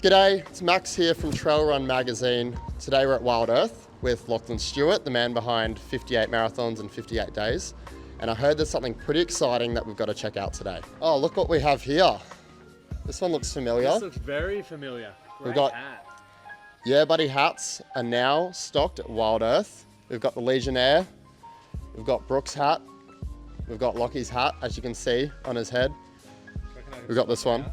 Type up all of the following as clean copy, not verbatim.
G'day, it's Max here from Trail Run Magazine. Today we're at Wild Earth with Lachlan Stuart, the man behind 58 marathons and 58 days. And I heard there's something pretty exciting that we've got to check out today. Oh, look what we have here. This one looks familiar. This looks very familiar. Great We've got hat. Yeah Buddy hats are now stocked at Wild Earth. We've got the Legionnaire, we've got Brooks' hat, we've got Lockie's hat, as you can see on his head. We've got this one.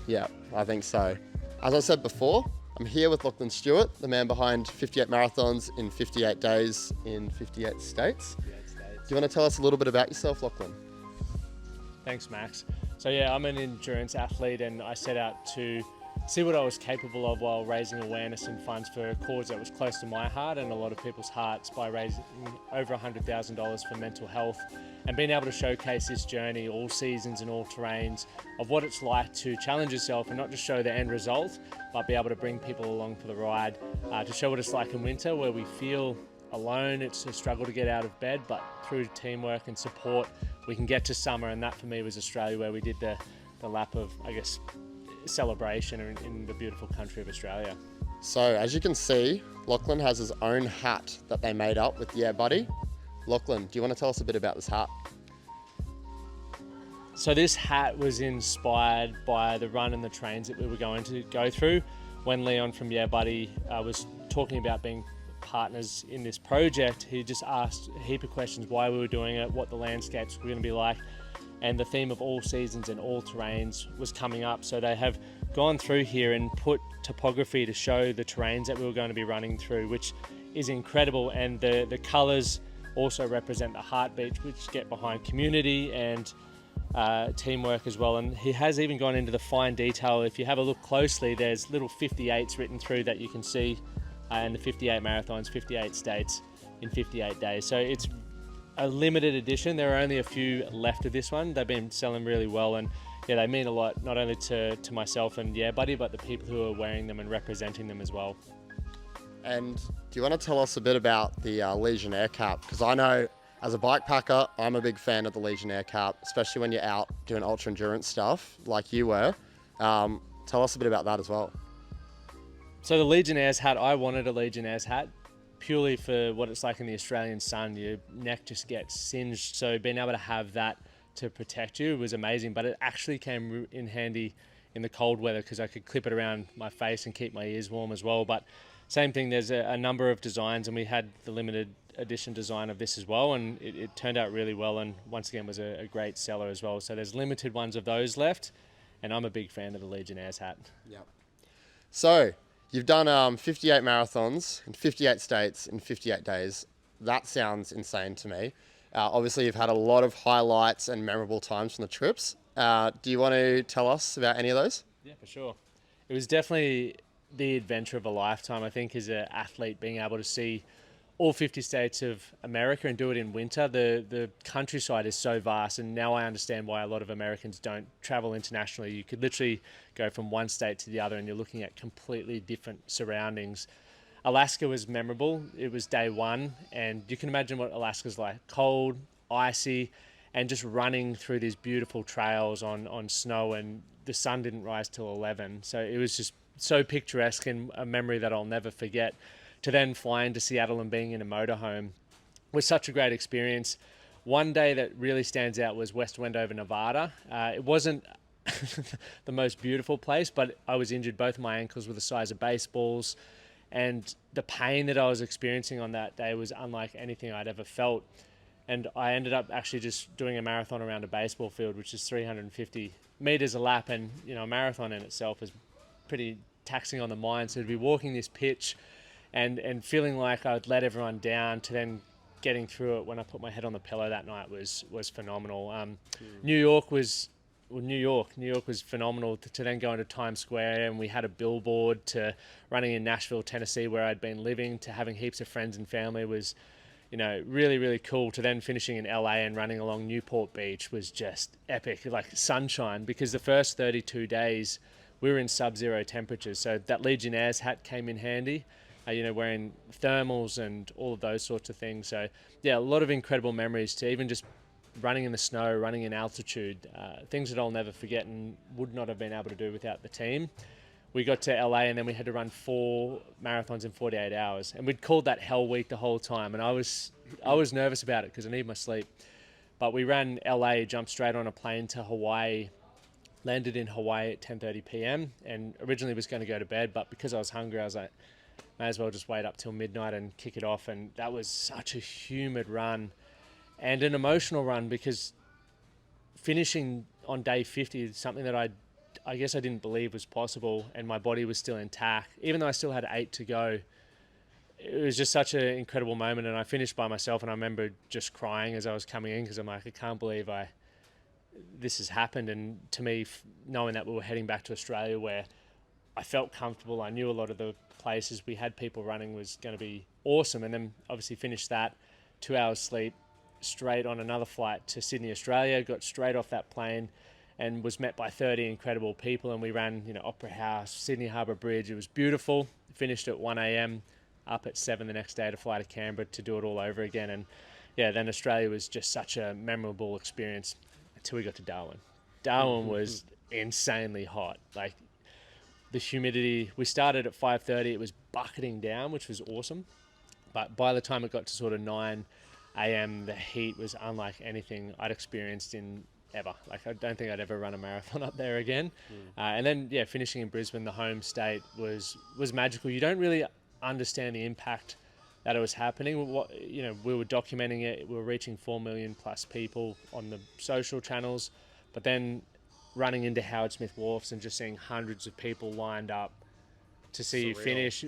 Yeah, I think so. As I said before, I'm here with Lachlan Stuart, the man behind 58 marathons in 58 days in 58 states. Do you want to tell us a little bit about yourself, Lachlan? Thanks, Max. So yeah, I'm an endurance athlete and I set out to see what I was capable of while raising awareness and funds for a cause that was close to my heart and a lot of people's hearts by raising over $100,000 for mental health and being able to showcase this journey, all seasons and all terrains, of what it's like to challenge yourself and not just show the end result, but be able to bring people along for the ride, to show what it's like in winter where we feel alone. It's a struggle to get out of bed, but through teamwork and support, we can get to summer. And that for me was Australia, where we did the lap of, I guess, celebration in the beautiful country of Australia. So as you can see, Lachlan has his own hat that they made up with Yeah Buddy. Lachlan, do you want to tell us a bit about this hat? So this hat was inspired by the run and the trains that we were going to go through. When Leon from Yeah Buddy was talking about being partners in this project, he just asked a heap of questions, why we were doing it, what the landscapes were going to be like, and the theme of all seasons and all terrains was coming up. So they have gone through here and put topography to show the terrains that we were going to be running through, which is incredible. And the colours also represent the heartbeats, which get behind community and teamwork as well. And he has even gone into the fine detail. If you have a look closely, there's little 58s written through that you can see, and the 58 marathons, 58 states in 58 days. So it's a limited edition. There are only a few left of this one. They've been selling really well, and yeah, they mean a lot, not only to myself and Yeah Buddy, but the people who are wearing them and representing them as well. And do you want to tell us a bit about the Legionnaire cap? Because I know as a bike packer, I'm a big fan of the Legionnaire cap, especially when you're out doing ultra endurance stuff like you were. Tell us a bit about that as well. So the Legionnaire's hat, I wanted a Legionnaire's hat purely for what it's like in the Australian sun. Your neck just gets singed, so being able to have that to protect you was amazing. But it actually came in handy in the cold weather because I could clip it around my face and keep my ears warm as well. But same thing, there's a number of designs, and we had the limited edition design of this as well, and it turned out really well, and once again was a great seller as well. So there's limited ones of those left, and I'm a big fan of the Legionnaire's hat. Yeah. So you've done 58 marathons in 58 states in 58 days. That sounds insane to me. Obviously, you've had a lot of highlights and memorable times from the trips. Do you want to tell us about any of those? Yeah, for sure. It was definitely the adventure of a lifetime, I think, as an athlete, being able to see all 50 states of America and do it in winter. The countryside is so vast, and now I understand why a lot of Americans don't travel internationally. You could literally go from one state to the other and you're looking at completely different surroundings. Alaska was memorable. It was day one, and you can imagine what Alaska's like. Cold, icy, and just running through these beautiful trails on snow, and the sun didn't rise till 11. So it was just so picturesque and a memory that I'll never forget. To then flying to Seattle and being in a motorhome was such a great experience. One day that really stands out was West Wendover, Nevada. It wasn't the most beautiful place, but I was injured. Both my ankles were the size of baseballs, and the pain that I was experiencing on that day was unlike anything I'd ever felt. And I ended up actually just doing a marathon around a baseball field, which is 350 meters a lap, and you know, a marathon in itself is pretty taxing on the mind. So to be walking this pitch and feeling like I'd let everyone down, to then getting through it when I put my head on the pillow that night was phenomenal. New York was phenomenal. To then go into Times Square, and we had a billboard, to running in Nashville, Tennessee, where I'd been living, to having heaps of friends and family was, you know, really, really cool. To then finishing in LA and running along Newport Beach was just epic, like sunshine, because the first 32 days we were in sub-zero temperatures. So that Legionnaire's hat came in handy, you know, wearing thermals and all of those sorts of things. So yeah, a lot of incredible memories, to even just running in the snow, running in altitude, things that I'll never forget and would not have been able to do without the team. we got to LA and then we had to run 4 marathons in 48 hours. And we'd called that Hell Week the whole time. And I was nervous about it because I need my sleep. But we ran LA, jumped straight on a plane to Hawaii, landed in Hawaii at 10:30 p.m. and originally was going to go to bed. But because I was hungry, I was like, may as well just wait up till midnight and kick it off. And that was such a humid run and an emotional run, because finishing on day 50 is something that I guess I didn't believe was possible, and my body was still intact. Even though I still had 8 to go, it was just such an incredible moment, and I finished by myself, and I remember just crying as I was coming in, because I'm like, I can't believe this has happened. And to me, knowing that we were heading back to Australia, where I felt comfortable, I knew a lot of the places we had people running was going to be awesome, and then obviously finished that, 2 hours sleep, straight on another flight to Sydney, Australia, got straight off that plane and was met by 30 incredible people. And we ran, Opera House, Sydney Harbour Bridge. It was beautiful. Finished at 1 a.m, up at 7 the next day to fly to Canberra to do it all over again. And yeah, then Australia was just such a memorable experience until we got to Darwin. Darwin was insanely hot. Like, the humidity, we started at 5:30, it was bucketing down, which was awesome. But by the time it got to sort of 9 a.m, the heat was unlike anything I'd experienced in ever. Like, I don't think I'd ever run a marathon up there again. And then, yeah, finishing in Brisbane, the home state, was magical. You don't really understand the impact that it was happening. We were documenting it. We were reaching 4 million plus people on the social channels. But then running into Howard Smith Wharfs and just seeing hundreds of people lined up to see you finish.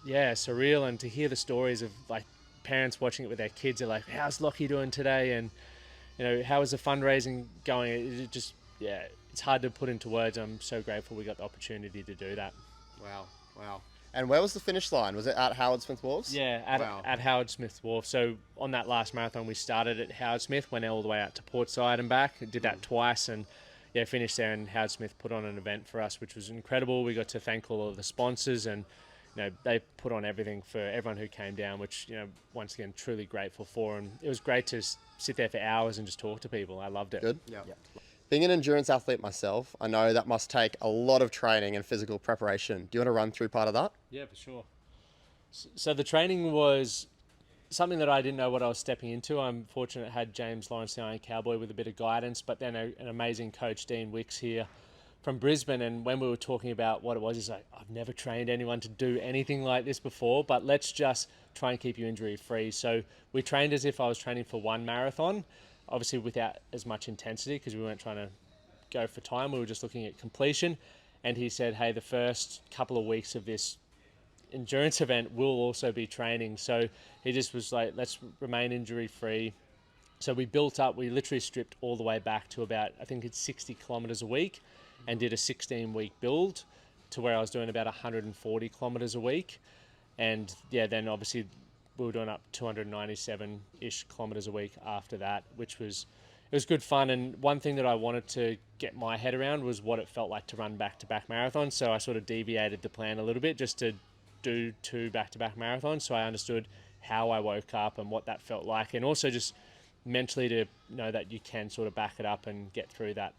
Yeah, surreal. And to hear the stories of, like, parents watching it with their kids are like, how's Lockie doing today? And, how is the fundraising going? It just, yeah, it's hard to put into words. I'm so grateful we got the opportunity to do that. Wow. And where was the finish line? Was it at Howard Smith Wharfs? Yeah, at Howard Smith Wharf. So on that last marathon, we started at Howard Smith, went all the way out to Portside and back. Did that twice, and yeah, finished there. And Howard Smith put on an event for us, which was incredible. We got to thank all of the sponsors, and they put on everything for everyone who came down, which, once again, truly grateful for. And it was great to sit there for hours and just talk to people. I loved it. Good. Yeah. Being an endurance athlete myself, I know that must take a lot of training and physical preparation. Do you want to run through part of that? Yeah, for sure. So the training was something that I didn't know what I was stepping into. I'm fortunate I had James Lawrence, the Iron Cowboy, with a bit of guidance, but then an amazing coach, Dean Wicks, here from Brisbane. And when we were talking about what it was, he's like, I've never trained anyone to do anything like this before, but let's just try and keep you injury free. So we trained as if I was training for one marathon, obviously without as much intensity, because we weren't trying to go for time. We were just looking at completion. And he said, hey, the first couple of weeks of this endurance event will also be training. So he just was like, let's remain injury free. So we built up, we literally stripped all the way back to about, I think it's 60 kilometers a week, and did a 16-week build to where I was doing about 140 kilometers a week. And yeah, then obviously we were doing up 297-ish kilometers a week after that, which was, it was good fun. And one thing that I wanted to get my head around was what it felt like to run back-to-back marathons. So I sort of deviated the plan a little bit just to do 2 back-to-back marathons. So I understood how I woke up and what that felt like. And also just mentally to know that you can sort of back it up and get through that.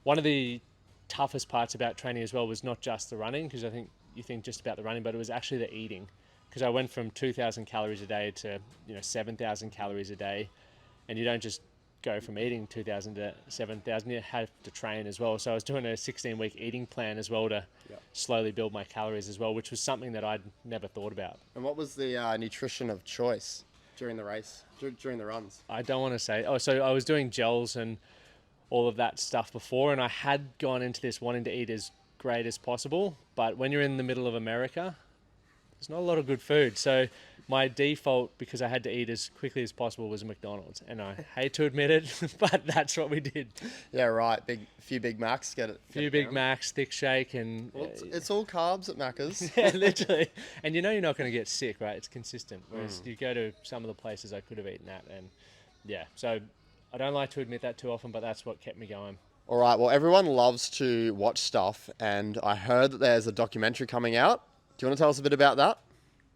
One of the toughest parts about training as well was not just the running, because I think you think just about the running, but it was actually the eating, because I went from 2,000 calories a day to 7,000 calories a day, and you don't just go from eating 2,000 to 7,000, you have to train as well. So I was doing a 16-week eating plan as well to slowly build my calories as well, which was something that I'd never thought about. And what was the nutrition of choice during the race, during the runs? I don't want to say. So I was doing gels and all of that stuff before, and I had gone into this wanting to eat as great as possible, but when you're in the middle of America, there's not a lot of good food. So my default, because I had to eat as quickly as possible, was McDonald's, and I hate to admit it, but that's what we did. Yeah, right. Few Big Macs, Few Big Macs, thick shake, and well, it's all carbs at Macca's. Yeah, literally. And you're not going to get sick, right? It's consistent. Whereas you go to some of the places I could have eaten at, and yeah. So I don't like to admit that too often, but that's what kept me going. All right. Well, everyone loves to watch stuff, and I heard that there's a documentary coming out. Do you want to tell us a bit about that?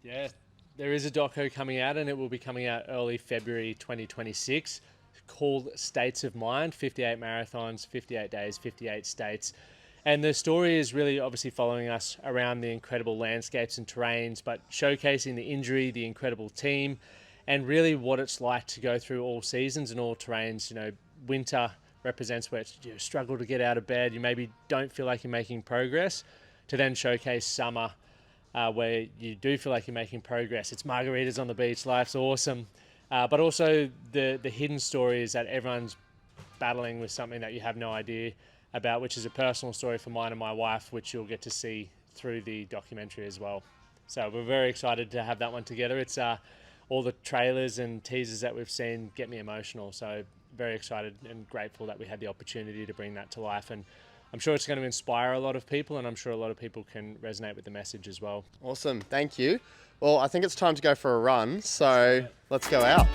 Yeah, there is a doco coming out, and it will be coming out early February 2026, called States of Mind, 58 marathons, 58 days, 58 states. And the story is really obviously following us around the incredible landscapes and terrains, but showcasing the injury, the incredible team, and really what it's like to go through all seasons and all terrains. You know, winter represents where you struggle to get out of bed, you maybe don't feel like you're making progress, to then showcase summer, where you do feel like you're making progress. It's margaritas on the beach, life's awesome. But also the hidden stories that everyone's battling with something that you have no idea about, which is a personal story for mine and my wife, which you'll get to see through the documentary as well. So we're very excited to have that one together. It's all the trailers and teasers that we've seen get me emotional. So very excited and grateful that we had the opportunity to bring that to life. And I'm sure it's going to inspire a lot of people, and I'm sure a lot of people can resonate with the message as well. Awesome. Thank you. Well, I think it's time to go for a run. So let's go out.